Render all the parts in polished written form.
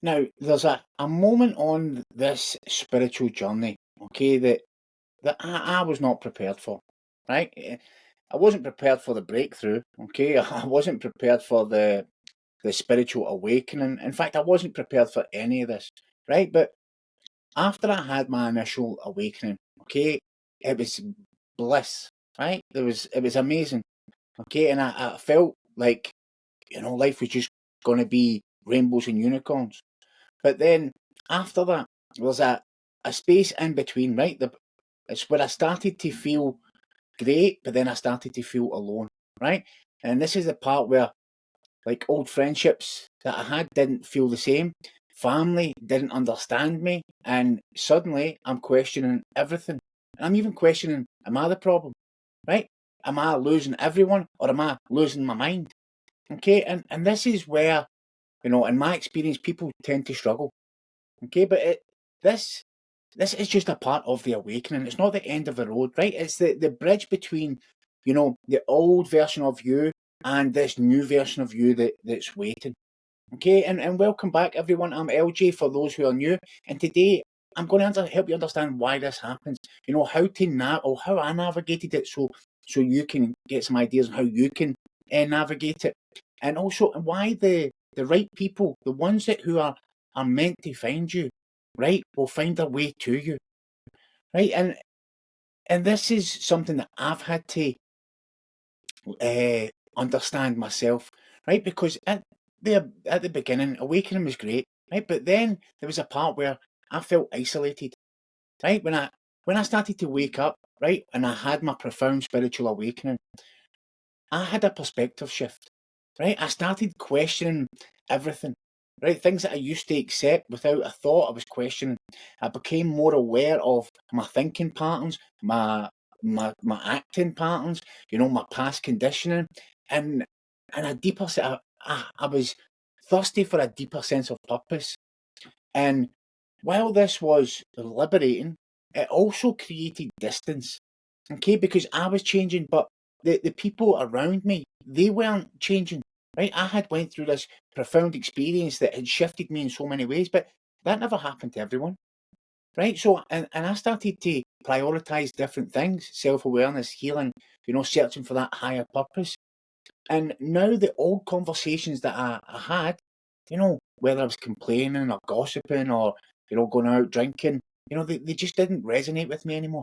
Now, there's a moment on this spiritual journey, okay, that I was not prepared for, right? I wasn't prepared for the breakthrough, okay? I wasn't prepared for the spiritual awakening. In fact, I wasn't prepared for any of this, right? But after I had my initial awakening, okay, it was bliss, right? It was amazing, okay, and I felt like life was just going to be rainbows and unicorns. But then after that, there's a space in between, right? It's where I started to feel great, but then I started to feel alone, right? And this is the part where, like, old friendships that I had didn't feel the same. Family didn't understand me, and suddenly I'm questioning everything. I'm even questioning, am I the problem, right? Am I losing everyone, or am I losing my mind? Okay, and this is where, in my experience, people tend to struggle. Okay, but this this is just a part of the awakening. It's not the end of the road, right? It's the bridge between, the old version of you and this new version of you that's waiting. Okay, and welcome back, everyone. I'm LJ for those who are new, and today I'm going to help you understand why this happens. How to or how I navigated it, so you can get some ideas on how you can navigate it, and also why the right people, the ones that who are meant to find you, right, will find their way to you, right, and this is something that I've had to understand myself, right? Because at the beginning, awakening was great, right? But then there was a part where I felt isolated, right? When I started to wake up, right, and I had my profound spiritual awakening, I had a perspective shift, right? I started questioning everything, right? Things that I used to accept without a thought, I was questioning. I became more aware of my thinking patterns, my acting patterns, my past conditioning, and a deeper set. I was thirsty for a deeper sense of purpose. And while this was liberating, it also created distance. Okay, because I was changing, but the people around me, they weren't changing. Right? I had went through this profound experience that had shifted me in so many ways, but that never happened to everyone. Right? So and I started to prioritize different things, self-awareness, healing, searching for that higher purpose. And now the old conversations that I had, whether I was complaining or gossiping or, going out drinking, they just didn't resonate with me anymore,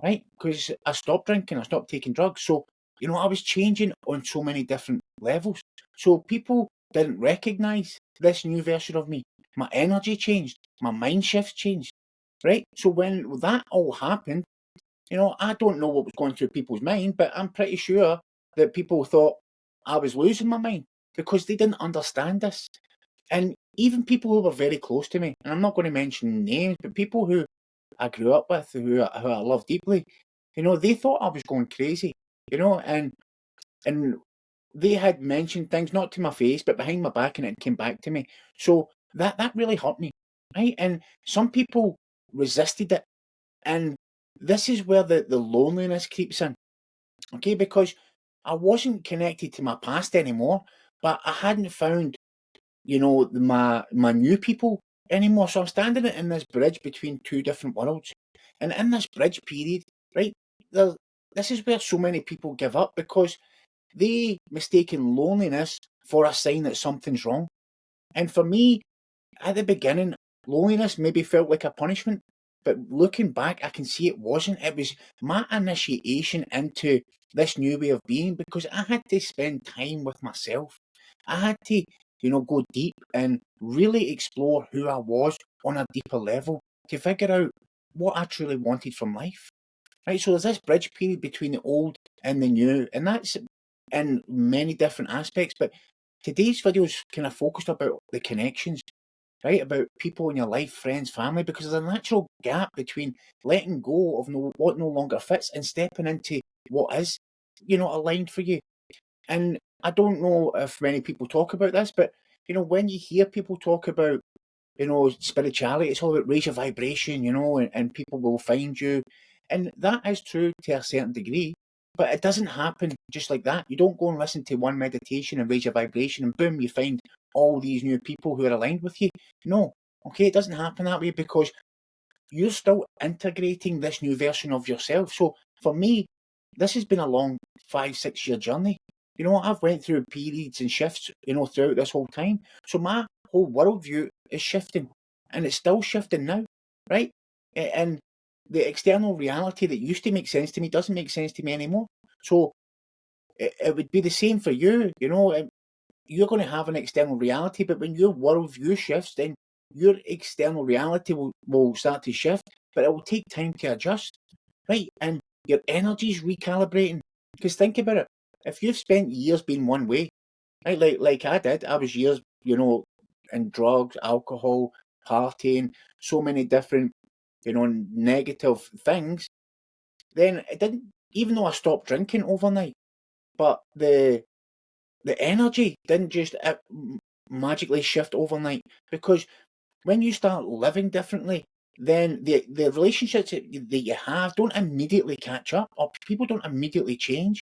right? Because I stopped drinking, I stopped taking drugs. So, I was changing on so many different levels. So people didn't recognize this new version of me. My energy changed, my mind shifts changed, right? So when that all happened, I don't know what was going through people's mind, but I'm pretty sure that people thought I was losing my mind because they didn't understand this. And even people who were very close to me, and I'm not going to mention names, but people who I grew up with, who I love deeply, they thought I was going crazy, and they had mentioned things not to my face, but behind my back, and it came back to me. So that really hurt me, right? And some people resisted it, and this is where the loneliness creeps in, okay? Because I wasn't connected to my past anymore, but I hadn't found, my new people anymore. So I'm standing in this bridge between two different worlds. And in this bridge period, right, there, this is where so many people give up because they mistaken loneliness for a sign that something's wrong. And for me, at the beginning, loneliness maybe felt like a punishment, but looking back, I can see it wasn't. It was my initiation into this new way of being because I had to spend time with myself. I had to, go deep and really explore who I was on a deeper level to figure out what I truly wanted from life. Right, so there's this bridge period between the old and the new, and that's in many different aspects. But today's video is kind of focused about the connections, right? About people in your life, friends, family, because there's a natural gap between letting go of what no longer fits and stepping into what is, aligned for you. And I don't know if many people talk about this, but when you hear people talk about, spirituality, it's all about raise your vibration, and people will find you. And that is true to a certain degree. But it doesn't happen just like that. You don't go and listen to one meditation and raise your vibration and boom, you find all these new people who are aligned with you. No, okay, it doesn't happen that way because you're still integrating this new version of yourself. So for me, this has been a long 5, 6 year journey. I've went through periods and shifts, throughout this whole time. So my whole worldview is shifting and it's still shifting now, right? And the external reality that used to make sense to me doesn't make sense to me anymore. So it would be the same for you, you're going to have an external reality, but when your worldview shifts, then your external reality will start to shift, but it will take time to adjust, right? And your energy's recalibrating. Because think about it, if you've spent years being one way, right, like I did, I was years, in drugs, alcohol, partying, so many different, negative things, then it didn't, even though I stopped drinking overnight, but the energy didn't just magically shift overnight because when you start living differently, then the relationships that you have don't immediately catch up or people don't immediately change.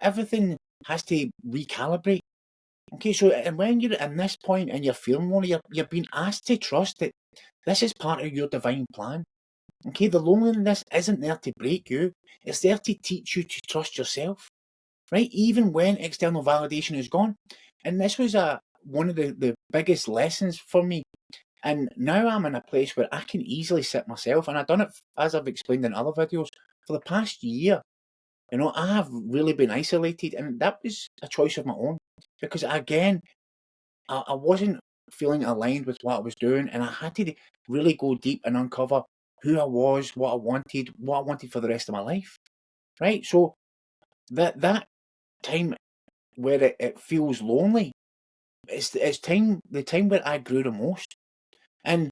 Everything has to recalibrate. Okay, so and when you're in this point and you're feeling lonely, you're being asked to trust that this is part of your divine plan. Okay, the loneliness isn't there to break you, it's there to teach you to trust yourself, right? Even when external validation is gone. And this was one of the biggest lessons for me. And now I'm in a place where I can easily sit myself, and I've done it, as I've explained in other videos, for the past year. I have really been isolated, and that was a choice of my own. Because again, I wasn't feeling aligned with what I was doing, and I had to really go deep and uncover who I was, what I wanted for the rest of my life. Right? So that time where it feels lonely. It's the time where I grew the most. And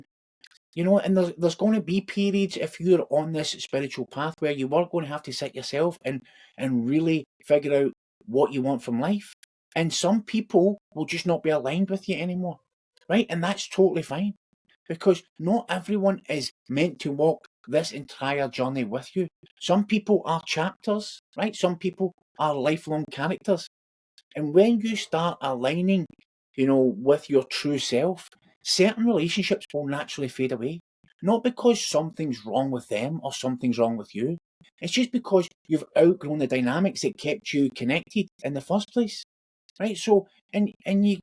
and there's going to be periods if you're on this spiritual path where you are going to have to sit yourself and really figure out what you want from life. And some people will just not be aligned with you anymore. Right? And that's totally fine. Because not everyone is meant to walk this entire journey with you. Some people are chapters, right? Some people are lifelong characters. And when you start aligning, with your true self, certain relationships will naturally fade away. Not because something's wrong with them or something's wrong with you. It's just because you've outgrown the dynamics that kept you connected in the first place. Right? So and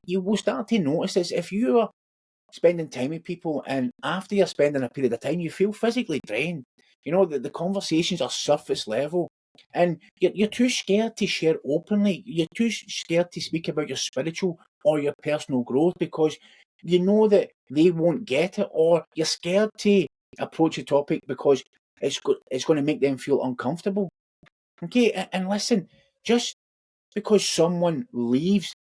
you will start to notice this if you are spending time with people and after you're spending a period of time you feel physically drained. The conversations are surface level and you're too scared to share openly. You're too scared to speak about your spiritual or your personal growth because you know that they won't get it, or you're scared to approach a topic because it's going to make them feel uncomfortable. Okay, and listen, just because someone leaves,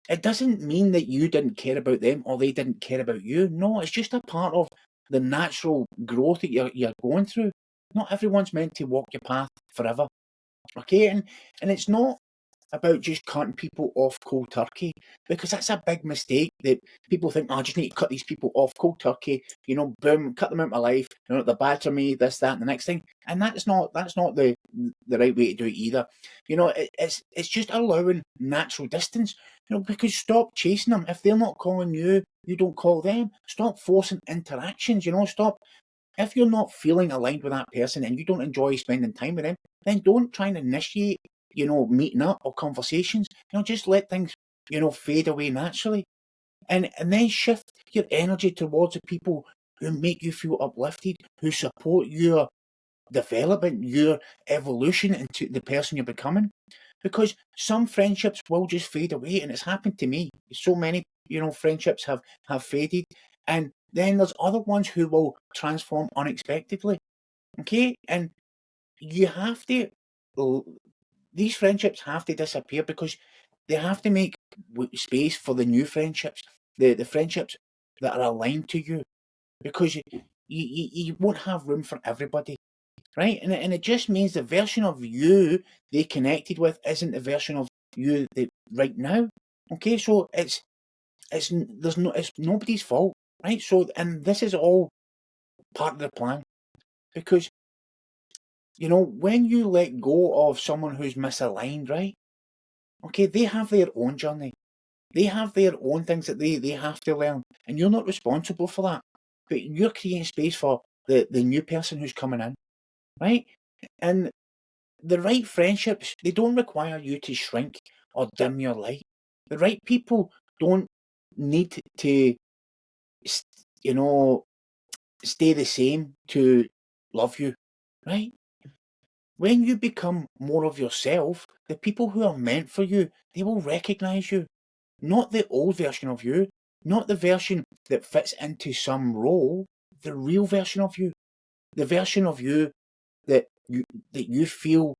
it doesn't mean that you didn't care about them or they didn't care about you. No, it's just a part of the natural growth that you're going through. Not everyone's meant to walk your path forever. Okay, and it's not about just cutting people off cold turkey because that's a big mistake that people think, oh, I just need to cut these people off cold turkey, boom, cut them out of my life, they're bad to me, this, that, and the next thing. And that's not the right way to do it either. It's just allowing natural distance, because stop chasing them. If they're not calling you, you don't call them. Stop forcing interactions, stop. If you're not feeling aligned with that person and you don't enjoy spending time with them, then don't try and initiate, meeting up or conversations. Just let things, fade away naturally. And then shift your energy towards the people who make you feel uplifted, who support your development, your evolution into the person you're becoming. Because some friendships will just fade away, and it's happened to me. So many, friendships have faded, and then there's other ones who will transform unexpectedly. Okay, and you have to. These friendships have to disappear because they have to make space for the new friendships, the friendships that are aligned to you, because you won't have room for everybody, right? And it just means the version of you they connected with isn't the version of you that right now. Okay, so it's nobody's fault, right? So and this is all part of the plan because when you let go of someone who's misaligned, right? Okay, they have their own journey. They have their own things that they have to learn, and you're not responsible for that. But you're creating space for the new person who's coming in, right? And the right friendships, they don't require you to shrink or dim your light. The right people don't need to, you know, stay the same to love you, right? When you become more of yourself, the people who are meant for you, they will recognize you. Not the old version of you, not the version that fits into some role, the real version of you. The version of you that you feel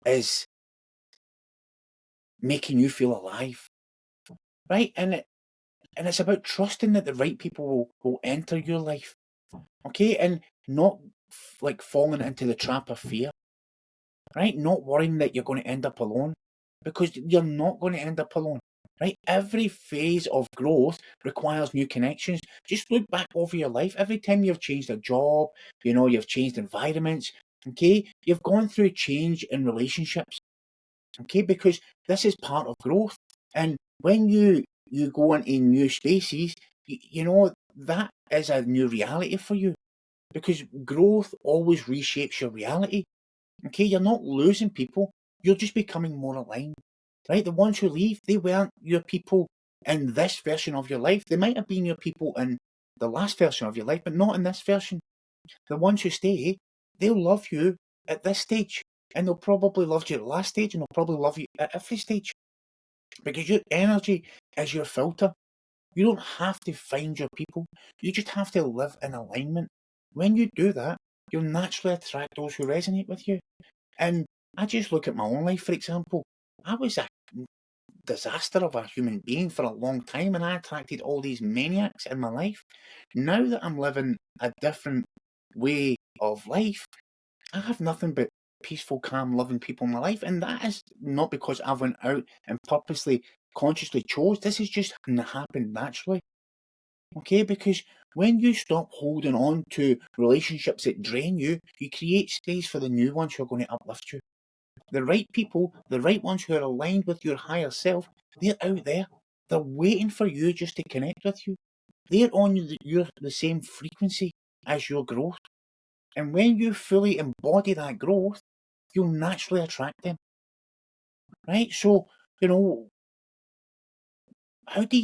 is making you feel alive. Right? And it's about trusting that the right people will enter your life. Okay? And not like falling into the trap of fear. Right? Not worrying that you're going to end up alone. Because you're not going to end up alone. Right? Every phase of growth requires new connections. Just look back over your life. Every time you've changed a job, you've changed environments, okay? You've gone through change in relationships, okay? Because this is part of growth. And when you go into new spaces, that is a new reality for you. Because growth always reshapes your reality. Okay, you're not losing people, you're just becoming more aligned. Right? The ones who leave, they weren't your people in this version of your life. They might have been your people in the last version of your life, but not in this version. The ones who stay, they'll love you at this stage. And they'll probably love you at the last stage, and they'll probably love you at every stage. Because your energy is your filter. You don't have to find your people. You just have to live in alignment. When you do that, you'll naturally attract those who resonate with you. And I just look at my own life, for example. I was a disaster of a human being for a long time, and I attracted all these maniacs in my life. Now that I'm living a different way of life, I have nothing but peaceful, calm, loving people in my life, and that is not because I went out and purposely, consciously chose. This has just happened naturally. Okay, because when you stop holding on to relationships that drain you, you create space for the new ones who are going to uplift you. The right people, the right ones who are aligned with your higher self, they're out there. They're waiting for you just to connect with you. They're on the same frequency as your growth. And when you fully embody that growth, you'll naturally attract them. Right? So, you know, what do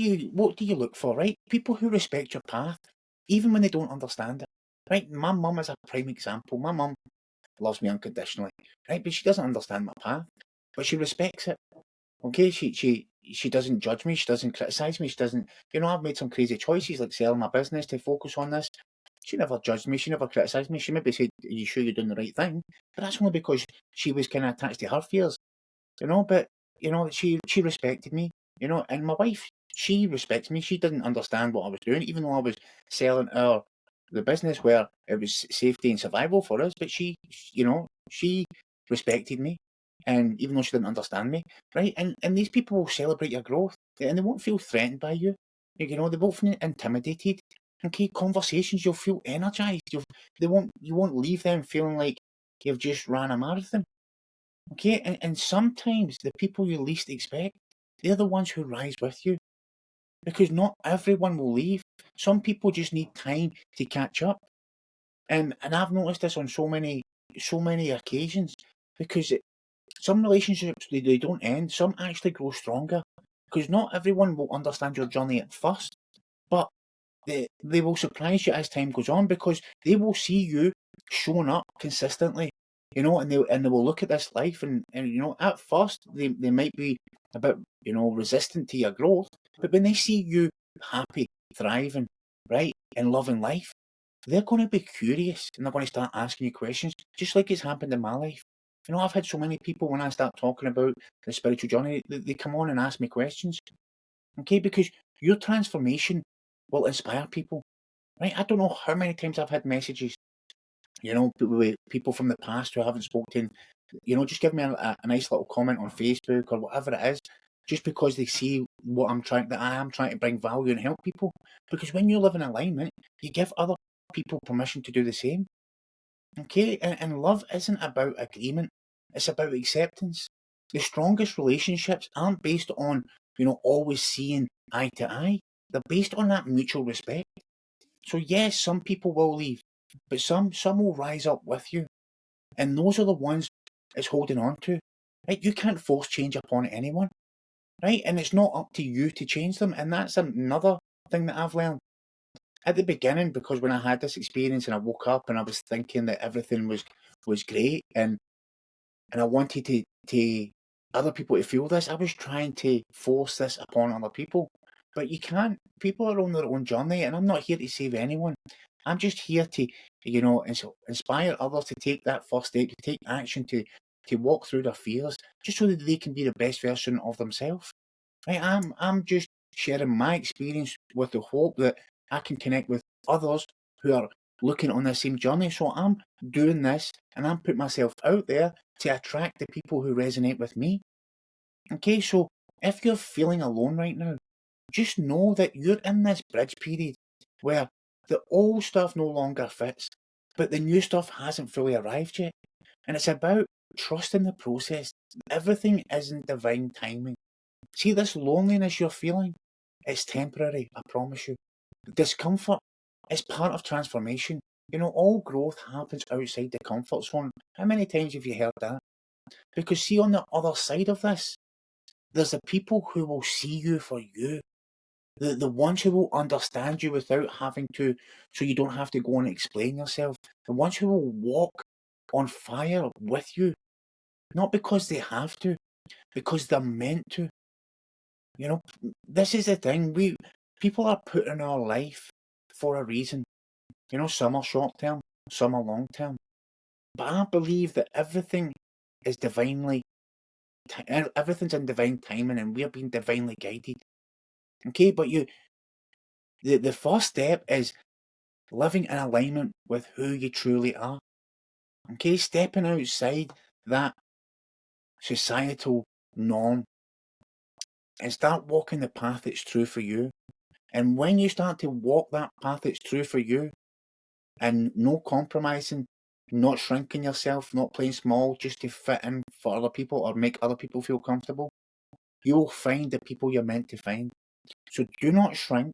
you look for, right? People who respect your path, even when they don't understand it. Right? My mum is a prime example. My mum loves me unconditionally, right? But she doesn't understand my path, but she respects it. Okay, she doesn't judge me. She doesn't criticize me. She doesn't. I've made some crazy choices like selling my business to focus on this. She never judged me. She never criticised me. She maybe said, "Are you sure you're doing the right thing?" But that's only because she was kind of attached to her fears. But she respected me. And my wife, she respects me. She didn't understand what I was doing, even though I was selling the business where it was safety and survival for us. But she respected me, and even though she didn't understand me, right? And these people will celebrate your growth, and they won't feel threatened by you. They won't feel intimidated. Okay, conversations, you'll feel energized. You won't leave them feeling like you've just ran a marathon. Okay, and sometimes the people you least expect, they're the ones who rise with you. Because not everyone will leave. Some people just need time to catch up. And I've noticed this on so many occasions. Because some relationships they don't end, some actually grow stronger. Because not everyone will understand your journey at first, but they will surprise you as time goes on because they will see you showing up consistently, and they will look at this life and at first they might be a bit resistant to your growth, but when they see you happy, thriving, right, and loving life, they're going to be curious and they're going to start asking you questions, just like it's happened in my life. I've had so many people when I start talking about the spiritual journey, they come on and ask me questions, okay, because your transformation will inspire people. Right? I don't know how many times I've had messages, with people from the past who I haven't spoken to, just give me a nice little comment on Facebook or whatever it is, just because they see that I am trying to bring value and help people. Because when you live in alignment, you give other people permission to do the same. Okay, and love isn't about agreement, it's about acceptance. The strongest relationships aren't based on, always seeing eye to eye. They're based on that mutual respect. So yes, some people will leave, but some will rise up with you. And those are the ones it's holding on to. Right? You can't force change upon anyone. Right? And it's not up to you to change them. And that's another thing that I've learned. At the beginning, because when I had this experience and I woke up and I was thinking that everything was great, and I wanted to other people to feel this. I was trying to force this upon other people. But you can't. People are on their own journey, and I'm not here to save anyone. I'm just here to, inspire others to take that first step, to take action, to walk through their fears, just so that they can be the best version of themselves. Right? I'm just sharing my experience with the hope that I can connect with others who are looking on the same journey. So I'm doing this and I'm putting myself out there to attract the people who resonate with me. Okay, so if you're feeling alone right now, just know that you're in this bridge period where the old stuff no longer fits, but the new stuff hasn't fully arrived yet. And it's about trusting the process. Everything is in divine timing. See, this loneliness you're feeling, it's temporary, I promise you. Discomfort is part of transformation. All growth happens outside the comfort zone. How many times have you heard that? Because see, on the other side of this, there's the people who will see you for you. The ones who will understand you without having to, so you don't have to go and explain yourself. The ones who will walk on fire with you, not because they have to, because they're meant to. You know, this is the thing. People are put in our life for a reason. Some are short term, some are long term. But I believe that everything's in divine timing, and we're being divinely guided. Okay, but the first step is living in alignment with who you truly are. Okay, stepping outside that societal norm and start walking the path that's true for you. And when you start to walk that path that's true for you, and no compromising, not shrinking yourself, not playing small just to fit in for other people or make other people feel comfortable, you will find the people you're meant to find. So do not shrink,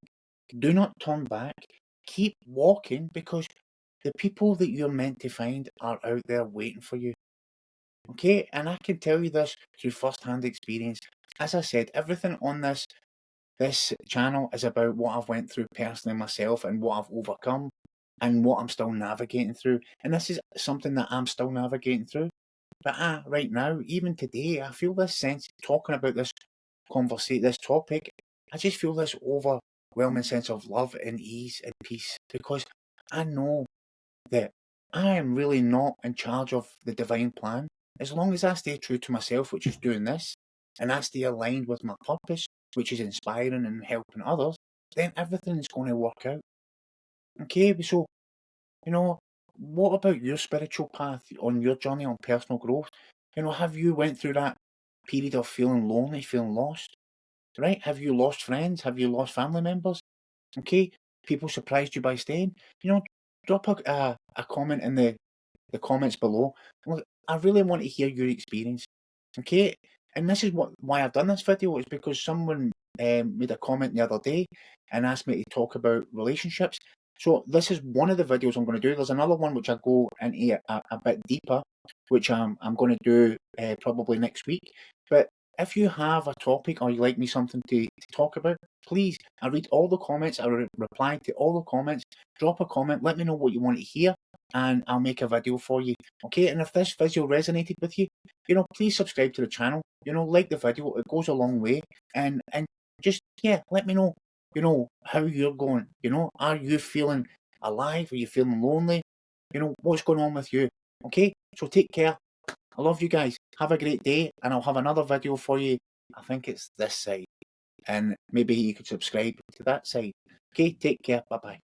do not turn back, keep walking, because the people that you're meant to find are out there waiting for you. Okay, and I can tell you this through first-hand experience. As I said, everything on this channel is about what I've went through personally myself and what I've overcome and what I'm still navigating through. And this is something that I'm still navigating through. But right now, even today, I feel this sense talking about this topic. I just feel this overwhelming sense of love and ease and peace, because I know that I am really not in charge of the divine plan. As long as I stay true to myself, which is doing this, and I stay aligned with my purpose, which is inspiring and helping others, then everything is going to work out. Okay, so, what about your spiritual path on your journey on personal growth? Have you went through that period of feeling lonely, feeling lost? Right? Have you lost friends? Have you lost family members? Okay, people surprised you by staying. Drop a comment in the comments below. Look, I really want to hear your experience. Okay, and this is why I've done this video, is because someone made a comment the other day and asked me to talk about relationships. So this is one of the videos I'm going to do. There's another one which I go into a bit deeper, which I'm going to do probably next week. But if you have a topic or you like me something to talk about, please, I read all the comments, I reply to all the comments. Drop a comment, let me know what you want to hear, and I'll make a video for you. Okay, and if this video resonated with you, please subscribe to the channel. Like the video, it goes a long way. And just, yeah, let me know, how you're going. Are you feeling alive? Are you feeling lonely? What's going on with you? Okay, so take care. I love you guys. Have a great day, and I'll have another video for you. I think it's this side, and maybe you could subscribe to that side. Okay, take care. Bye bye.